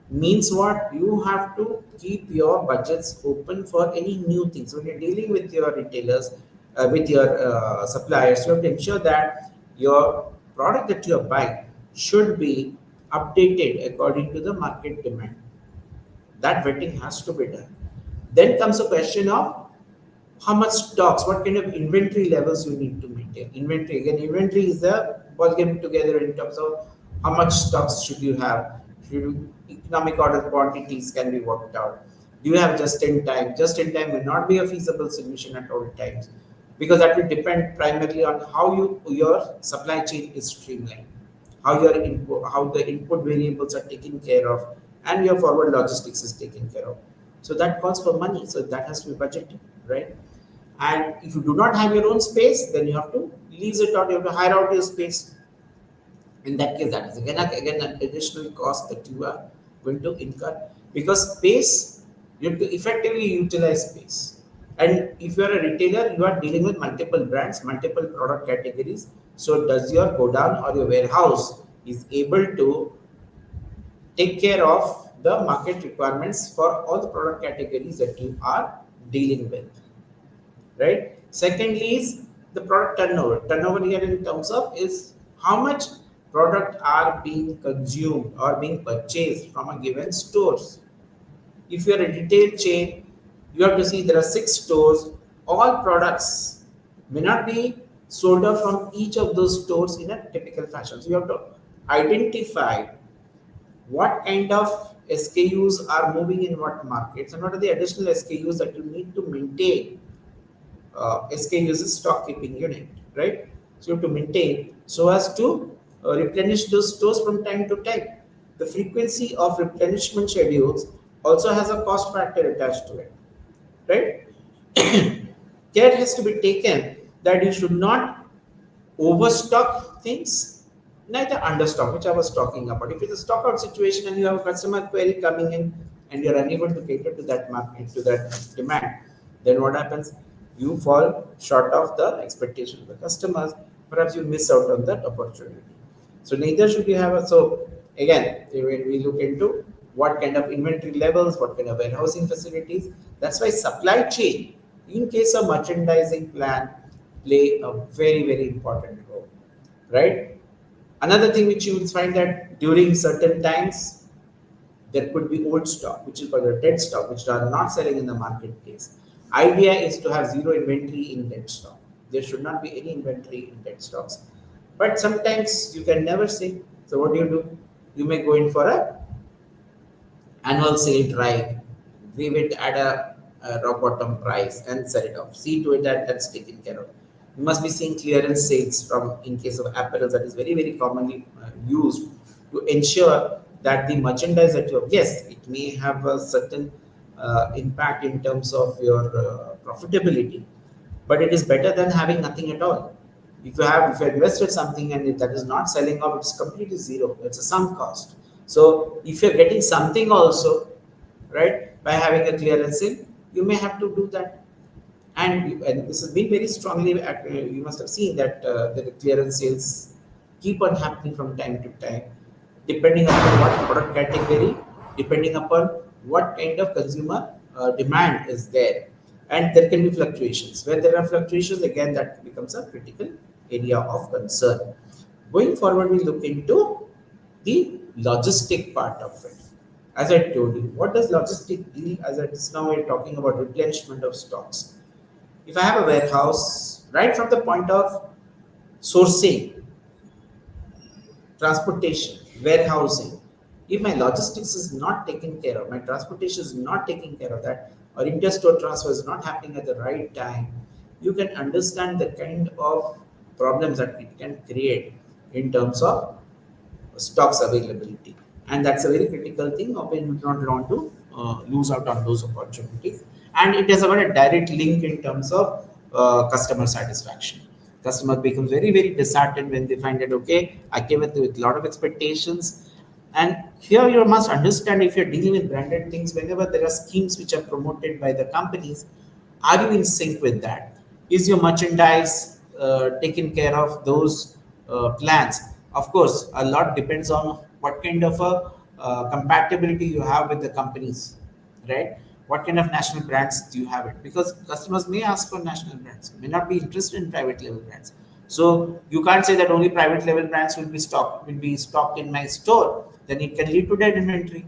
A: means what? You have to keep your budgets open for any new things. When you're dealing with your retailers, with your suppliers, you have to ensure that your product that you are buying should be updated according to the market demand. That vetting has to be done. Then comes a question of how much stocks, what kind of inventory levels you need to maintain. Inventory, again, inventory is the ball game together in terms of how much stocks should you have. Should you, economic order quantities can be worked out. Do you have just in time? Just in time may not be a feasible solution at all times, because that will depend primarily on how your supply chain is streamlined, how the input variables are taken care of, and your forward logistics is taken care of. So that calls for money. So that has to be budgeted, right? And if you do not have your own space, then you have to lease it out. You have to hire out your space. In that case, that is again an additional cost that you are going to incur, because space, you have to effectively utilize space. And if you are a retailer, you are dealing with multiple brands, multiple product categories. So does your godown or your warehouse is able to take care of the market requirements for all the product categories that you are dealing with, right? Secondly is the product turnover. Turnover here in terms of is how much product are being consumed or being purchased from a given stores. If you're a retail chain, you have to see there are 6 stores. All products may not be sold out from each of those stores in a typical fashion. So you have to identify what kind of SKUs are moving in what markets, and what are the additional SKUs that you need to maintain. SKUs is stock keeping unit, right? So you have to maintain so as to replenish those stores from time to time. The frequency of replenishment schedules also has a cost factor attached to it, right? Care has to be taken that you should not overstock things, neither understock, which I was talking about. If it's a stock out situation and you have a customer query coming in and you're unable to cater to that market, to that demand, then what happens? You fall short of the expectation of the customers. Perhaps you miss out on that opportunity. So neither should you have a, so again, when we look into what kind of inventory levels, what kind of warehousing facilities, that's why supply chain, in case of merchandising plan, play a very, very important role, right? Another thing which you will find that during certain times, there could be old stock, which is called a dead stock, which are not selling in the marketplace. Idea is to have zero inventory in dead stock. There should not be any inventory in dead stocks. But sometimes you can never say. So what do? You may go in for a annual sale drive, leave it at a rock bottom price and sell it off. See to it that that's taken care of. You must be seeing clearance sales from, in case of apparel, that is very, very commonly used to ensure that the merchandise that you have, yes, it may have a certain impact in terms of your profitability, but it is better than having nothing at all. If you invested something and if that is not selling off, it's completely zero. It's a sunk cost. So if you're getting something also, right, by having a clearance sale, you may have to do that. And this has been very strongly, you must have seen that the clearance sales keep on happening from time to time, depending upon what product category, depending upon what kind of consumer demand is there. And there can be fluctuations. Where there are fluctuations, again, that becomes a critical area of concern. Going forward, we look into the logistic part of it. As I told you, what does logistic deal? As I just now we're talking about replenishment of stocks. If I have a warehouse, right from the point of sourcing, transportation, warehousing, if my logistics is not taken care of, my transportation is not taking care of that, or interstore transfer is not happening at the right time, you can understand the kind of problems that it can create in terms of stocks availability. And that's a very critical thing of when you do not want to lose out on those opportunities. And it has got a direct link in terms of customer satisfaction. Customer becomes very, very disheartened when they find that, okay, I came with a lot of expectations And here you must understand, if you're dealing with branded things, whenever there are schemes which are promoted by the companies, are you in sync with that? Is your merchandise taken care of those plans? Of course, a lot depends on what kind of a compatibility you have with the companies, right? What kind of national brands do you have it? Because customers may ask for national brands, may not be interested in private label brands. So you can't say that only private label brands will be stocked in my store. Then it can lead to dead inventory.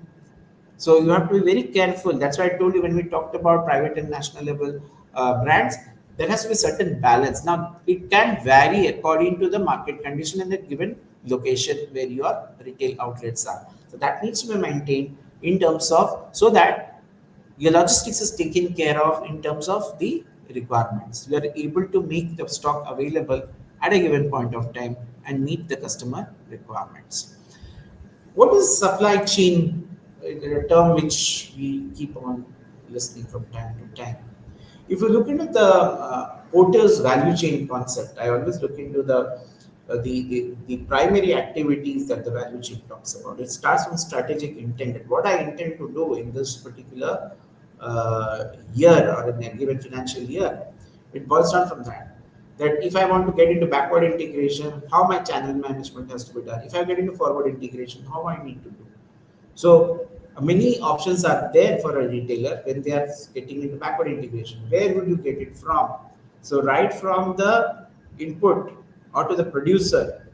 A: So you have to be very careful. That's why I told you, when we talked about private and national level brands, there has to be certain balance. Now it can vary according to the market condition in the given location where your retail outlets are. So that needs to be maintained in terms of, so that your logistics is taken care of in terms of the requirements. You are able to make the stock available at a given point of time and meet the customer requirements. What is supply chain? A term which we keep on listening from time to time. If you look into the Porter's value chain concept, I always look into the primary activities that the value chain talks about. It starts from strategic intent. What I intend to do in this particular year or in a given financial year, it boils down from that. That if I want to get into backward integration, how my channel management has to be done. If I get into forward integration, how I need to do. So many options are there for a retailer when they are getting into backward integration. Where would you get it from? So right from the input or to the producer.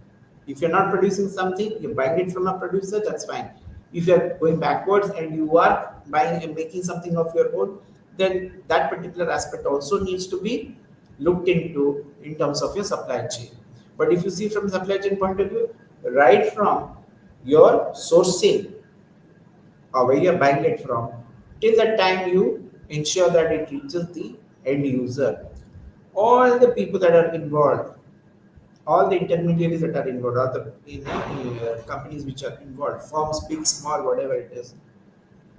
A: If you're not producing something, you're buying it from a producer, that's fine. If you're going backwards and you are buying and making something of your own, then that particular aspect also needs to be looked into in terms of your supply chain. But if you see from supply chain point of view, right from your sourcing or where you're buying it from, till the time you ensure that it reaches the end user. All the people that are involved, all the intermediaries that are involved, all the companies which are involved, firms, big, small, whatever it is,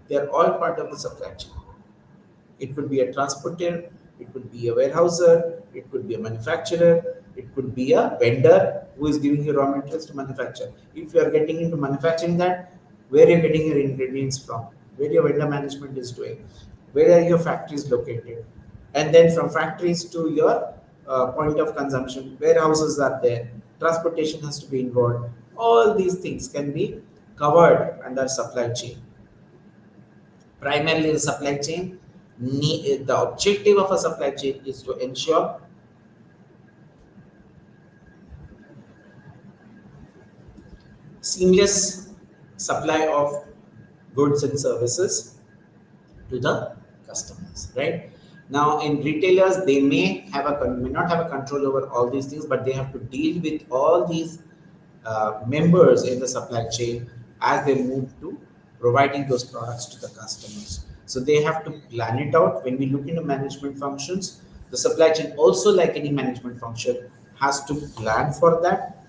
A: they are all part of the supply chain. It could be a transporter, it could be a warehouser, it could be a manufacturer, it could be a vendor who is giving you raw materials to manufacture. If you are getting into manufacturing that, where you're getting your ingredients from, where your vendor management is doing, where are your factories located, and then from factories to your point of consumption, warehouses are there, transportation has to be involved. All these things can be covered under supply chain. Primarily, the supply chain, the objective of a supply chain is to ensure seamless supply of goods and services to the customers, right? Now, in retailers, they may not have a control over all these things, but they have to deal with all these members in the supply chain as they move to providing those products to the customers. So they have to plan it out. When we look into management functions, the supply chain also, like any management function, has to plan for that.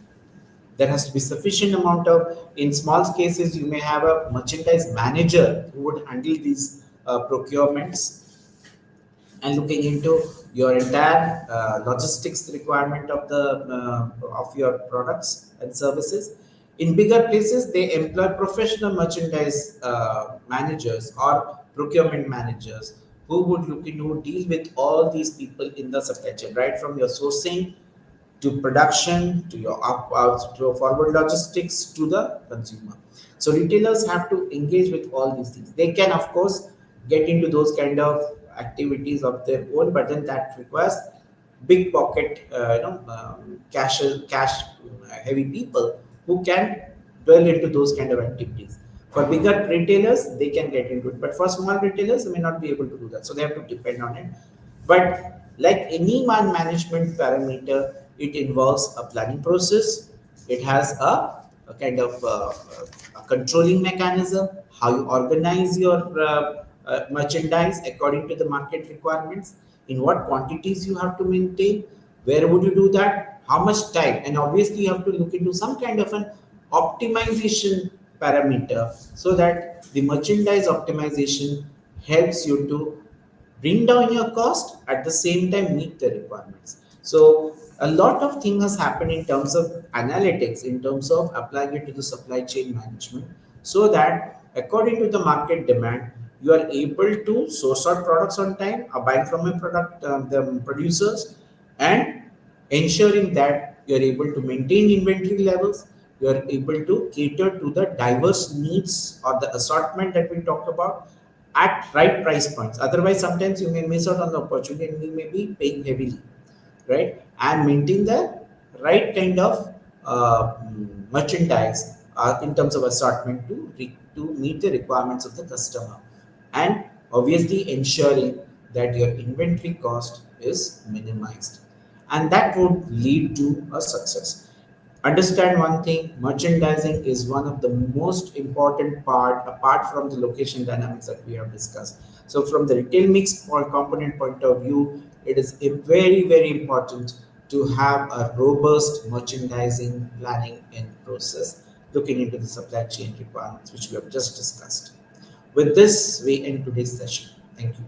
A: There has to be sufficient amount of, in small cases you may have a merchandise manager who would handle these procurements and looking into your entire logistics requirement of the of your products and services. In bigger places, they employ professional merchandise managers or procurement managers who would look into deal with all these people in the supply chain, right from your sourcing to production to your out to forward logistics to the consumer. So retailers have to engage with all these things. They can of course get into those kind of activities of their own, but then that requires big pocket, cash heavy people who can dwell into those kind of activities. For bigger retailers, they can get into it, but for small retailers, they may not be able to do that. So they have to depend on it. But like any management parameter, it involves a planning process. It has a kind of a controlling mechanism, how you organize your merchandise according to the market requirements, in what quantities you have to maintain, where would you do that, how much time, and obviously you have to look into some kind of an optimization parameter so that the merchandise optimization helps you to bring down your cost at the same time meet the requirements. So a lot of things has happened in terms of analytics, in terms of applying it to the supply chain management, so that according to the market demand, you are able to source out products on time, or buying from a product the producers, and ensuring that you are able to maintain inventory levels, you are able to cater to the diverse needs or the assortment that we talk about at right price points. Otherwise, sometimes you may miss out on the opportunity and you may be paying heavily, right? And maintain the right kind of merchandise in terms of assortment to meet the requirements of the customer, and obviously ensuring that your inventory cost is minimized, and that would lead to a success. Understand one thing: merchandising is one of the most important part apart from the location dynamics that we have discussed. So from the retail mix or component point of view, it is very important to have a robust merchandising planning and process, looking into the supply chain requirements which we have just discussed. With this, we end today's session. Thank you.